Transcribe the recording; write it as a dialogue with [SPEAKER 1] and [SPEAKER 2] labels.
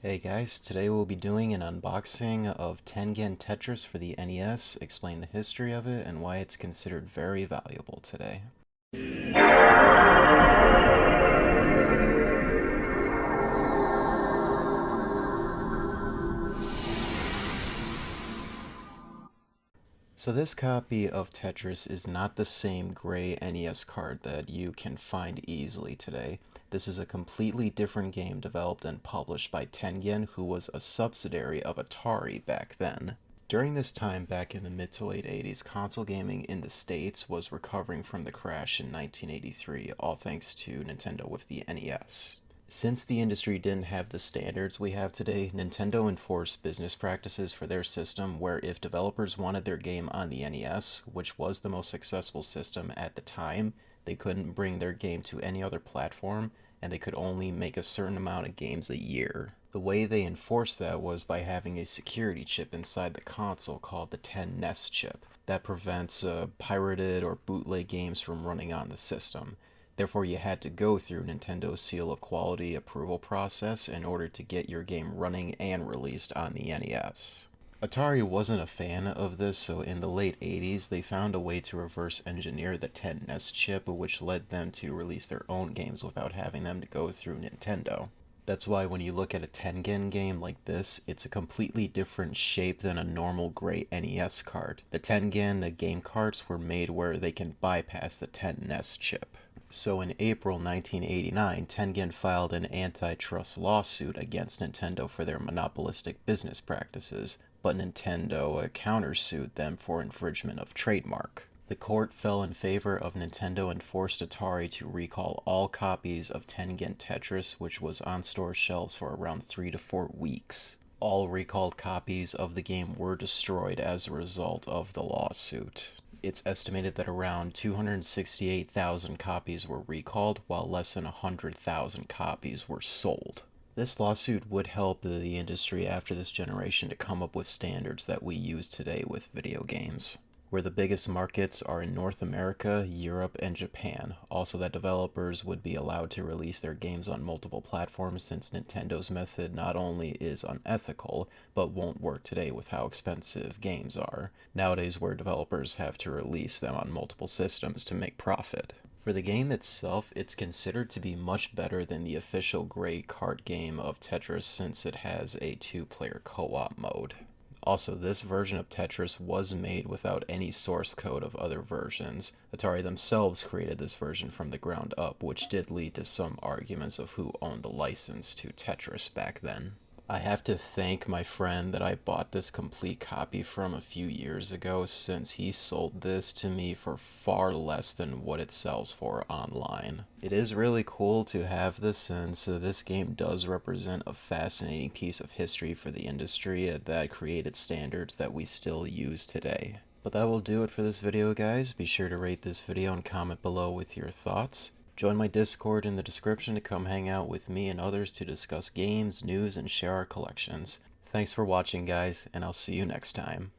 [SPEAKER 1] Hey guys, today we'll be doing an unboxing of Tengen Tetris for the NES, explain the history of it, and why it's considered very valuable today. So this copy of Tetris is not the same gray NES card that you can find easily today. This is a completely different game developed and published by Tengen, who was a subsidiary of Atari back then. During this time back in the mid to late 80s, console gaming in the States was recovering from the crash in 1983, all thanks to Nintendo with the NES. Since the industry didn't have the standards we have today, Nintendo enforced business practices for their system where if developers wanted their game on the NES, which was the most successful system at the time, they couldn't bring their game to any other platform, and they could only make a certain amount of games a year. The way they enforced that was by having a security chip inside the console called the 10NES chip that prevents pirated or bootleg games from running on the system. Therefore, you had to go through Nintendo's seal of quality approval process in order to get your game running and released on the NES. Atari wasn't a fan of this, so in the late 80s, they found a way to reverse engineer the 10NES chip, which led them to release their own games without having them to go through Nintendo. That's why when you look at a Tengen game like this, it's a completely different shape than a normal gray NES card. The Tengen game cards were made where they can bypass the 10NES chip. So in April 1989, Tengen filed an antitrust lawsuit against Nintendo for their monopolistic business practices, but Nintendo countersued them for infringement of trademark. The court fell in favor of Nintendo and forced Atari to recall all copies of Tengen Tetris, which was on store shelves for around 3 to 4 weeks. All recalled copies of the game were destroyed as a result of the lawsuit. It's estimated that around 268,000 copies were recalled, while less than 100,000 copies were sold. This lawsuit would help the industry after this generation to come up with standards that we use today with video games, where the biggest markets are in North America, Europe, and Japan. Also that developers would be allowed to release their games on multiple platforms, since Nintendo's method not only is unethical, but won't work today with how expensive games are nowadays, where developers have to release them on multiple systems to make profit. For the game itself, it's considered to be much better than the official gray card game of Tetris, since it has a 2-player co-op mode. Also, this version of Tetris was made without any source code of other versions. Atari themselves created this version from the ground up, which did lead to some arguments of who owned the license to Tetris back then. I have to thank my friend that I bought this complete copy from a few years ago, since he sold this to me for far less than what it sells for online. It is really cool to have this, since this game does represent a fascinating piece of history for the industry that created standards that we still use today. But that will do it for this video, guys. Be sure to rate this video and comment below with your thoughts. Join my Discord in the description to come hang out with me and others to discuss games, news, and share our collections. Thanks for watching, guys, and I'll see you next time.